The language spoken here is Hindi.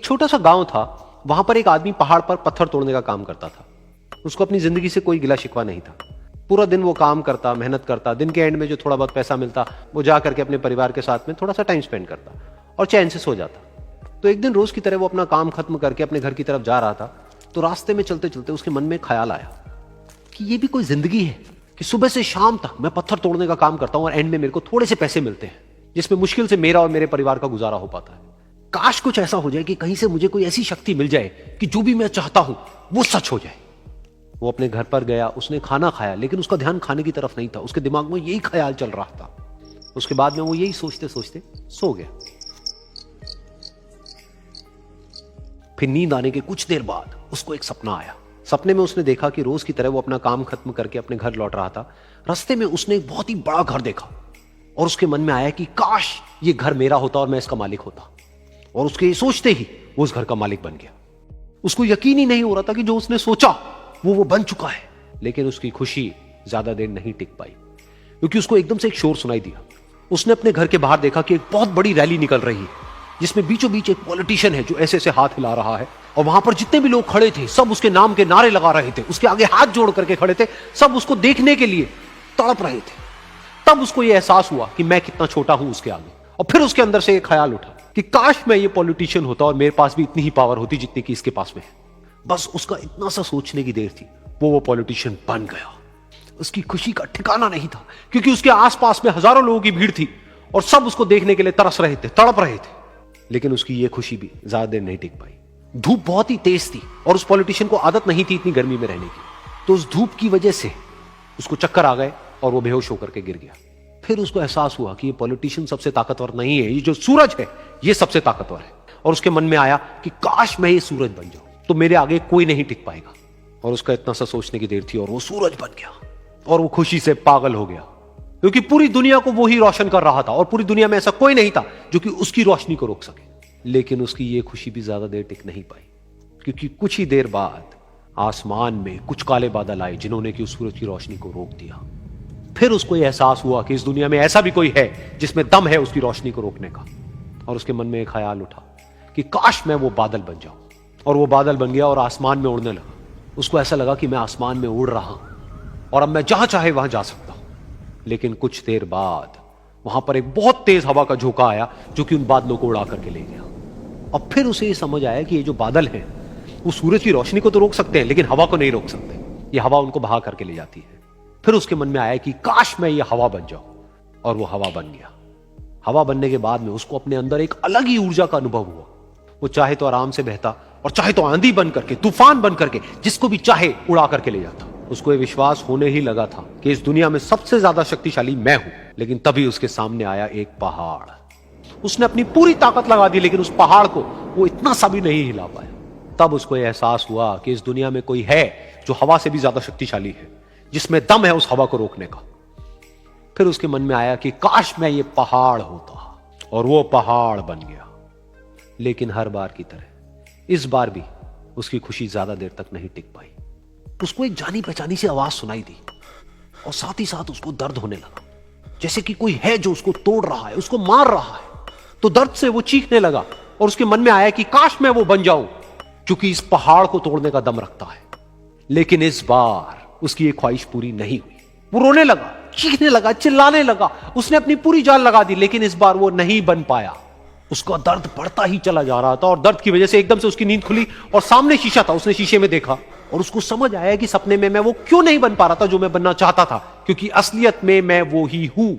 एक छोटा सा गांव था, वहां पर एक आदमी पहाड़ पर पत्थर तोड़ने का काम करता था। उसको अपनी जिंदगी से कोई गिला शिकवा नहीं था। पूरा दिन वो काम करता, मेहनत करता, दिन के एंड में जो थोड़ा बहुत पैसा मिलता वो जा करके अपने परिवार के साथ में थोड़ा सा टाइम स्पेंड करता और चैन से सो जाता। तो एक दिन रोज की तरह वो अपना काम खत्म करके अपने घर की तरफ जा रहा था, तो रास्ते में चलते चलते उसके मन में ख्याल आया कि ये भी कोई जिंदगी है कि सुबह से शाम तक मैं पत्थर तोड़ने का काम करता हूं और एंड में मेरे को थोड़े से पैसे मिलते हैं, जिसमें मुश्किल से मेरा और मेरे परिवार का गुजारा हो पाता है। काश कुछ ऐसा हो जाए कि कहीं से मुझे कोई ऐसी शक्ति मिल जाए कि जो भी मैं चाहता हूं वो सच हो जाए। वो अपने घर पर गया, उसने खाना खाया, लेकिन उसका ध्यान खाने की तरफ नहीं था। उसके दिमाग में यही ख्याल चल रहा था। उसके बाद में वो यही सोचते सोचते सो गया। फिर नींद आने के कुछ देर बाद उसको एक सपना आया। सपने में उसने देखा कि रोज की तरह वो अपना काम खत्म करके अपने घर लौट रहा था। रास्ते में उसने एक बहुत ही बड़ा घर देखा और उसके मन में आया कि काश ये घर मेरा होता और मैं इसका मालिक होता। और उसके सोचते ही वो उस घर का मालिक बन गया। उसको यकीन ही नहीं हो रहा था कि जो उसने सोचा वो बन चुका है। लेकिन उसकी खुशी ज्यादा देर नहीं टिक पाई, क्योंकि उसको एकदम से एक शोर सुनाई दिया। उसने अपने घर के बाहर देखा कि एक बहुत बड़ी रैली निकल रही है, जिसमें बीचों बीच एक पॉलिटिशियन है जो ऐसे ऐसे हाथ हिला रहा है। और वहां पर जितने भी लोग खड़े थे सब उसके नाम के नारे लगा रहे थे, उसके आगे हाथ जोड़ करके खड़े थे, सब उसको देखने के लिए तड़प रहे थे। तब उसको यह एहसास हुआ कि मैं कितना छोटा हूं उसके आगे। और फिर उसके अंदर से एक ख्याल उठा कि काश मैं ये पॉलिटिशियन होता और मेरे पास भी इतनी ही पावर होती जितनी कि इसके पास में है। बस उसका इतना सा सोचने की देर थी, वो पॉलिटिशियन बन गया। उसकी खुशी का ठिकाना नहीं था, क्योंकि उसके आसपास में हजारों लोगों की भीड़ थी और सब उसको देखने के लिए तरस रहे थे, तड़प रहे थे। लेकिन उसकी ये खुशी भी ज्यादा देर नहीं टिक पाई। धूप बहुत ही तेज थी और उस पॉलिटिशियन को आदत नहीं थी इतनी गर्मी में रहने की। तो उस धूप की वजह से उसको चक्कर आ गए और वो बेहोश होकर के गिर गया। फिर उसको एहसास हुआ कि ये पॉलिटिशियन सबसे ताकतवर नहीं है, ये जो सूरज है ये सबसे ताकतवर है। और उसके मन में आया कि काश मैं ये सूरज बन जाऊं तो मेरे आगे कोई नहीं टिक पाएगा। और उसका इतना सा सोचने की देर थी और वो सूरज बन गया। और वो खुशी से पागल हो गया, क्योंकि पूरी दुनिया को वो ही रोशन कर रहा था और पूरी दुनिया में ऐसा कोई नहीं था जो कि उसकी रोशनी को रोक सके। लेकिन उसकी ये खुशी भी ज्यादा देर टिक नहीं पाई, क्योंकि कुछ ही देर बाद आसमान में कुछ काले बादल आए जिन्होंने कि उस सूरज की रोशनी को रोक दिया। फिर उसको यह एहसास हुआ कि इस दुनिया में ऐसा भी कोई है जिसमें दम है उसकी रोशनी को रोकने का। और उसके मन में एक ख्याल उठा कि काश मैं वो बादल बन जाऊं। और वो बादल बन गया और आसमान में उड़ने लगा। उसको ऐसा लगा कि मैं आसमान में उड़ रहा हूं और अब मैं जहां चाहे वहां जा सकता हूं। लेकिन कुछ देर बाद वहां पर एक बहुत तेज हवा का झोंका आया जो कि उन बादलों को उड़ा करके ले गया। और फिर उसे ये समझ आया कि ये जो बादल हैं वो सूरज की रोशनी को तो रोक सकते हैं, लेकिन हवा को नहीं रोक सकते। ये हवा उनको बहा करके ले जाती है। फिर उसके मन में आया कि काश मैं ये हवा बन जाऊं। और वो हवा बन गया। हवा बनने के बाद में उसको अपने अंदर एक अलग ही ऊर्जा का अनुभव हुआ। वो चाहे तो आराम से बहता और चाहे तो आंधी बन करके, तूफान बन करके, जिसको भी चाहे उड़ा करके ले जाता। उसको ये विश्वास होने ही लगा था कि इस दुनिया में सबसे ज्यादा शक्तिशाली मैं हूं। लेकिन तभी उसके सामने आया एक पहाड़। उसने अपनी पूरी ताकत लगा दी, लेकिन उस पहाड़ को वो इतना सा भी नहीं हिला पाया। तब उसको यह एहसास हुआ कि इस दुनिया में कोई है जो हवा से भी ज्यादा शक्तिशाली है, जिसमें दम है उस हवा को रोकने का। फिर उसके मन में आया कि काश मैं ये पहाड़ होता। और वो पहाड़ बन गया। लेकिन हर बार की तरह इस बार भी उसकी खुशी ज्यादा देर तक नहीं टिक पाई। उसको एक जानी पहचानी सी आवाज सुनाई दी और साथ ही साथ उसको दर्द होने लगा, जैसे कि कोई है जो उसको तोड़ रहा है, उसको मार रहा है। तो दर्द से वो चीखने लगा और उसके मन में आया कि काश मैं वो बन जाऊं क्योंकि इस पहाड़ को तोड़ने का दम रखता है। लेकिन इस बार उसकी एक ख्वाहिश पूरी नहीं हुई। वो रोने लगा, चीखने लगा, चिल्लाने लगा। उसने अपनी पूरी जान लगा दी, लेकिन इस बार वो नहीं बन पाया। उसका दर्द बढ़ता ही चला जा रहा था और दर्द की वजह से एकदम से उसकी नींद खुली और सामने शीशा था। उसने शीशे में देखा और उसको समझ आया कि सपने में मैं वो क्यों नहीं बन पा रहा था जो मैं बनना चाहता था, क्योंकि असलियत में मैं वो ही हूं।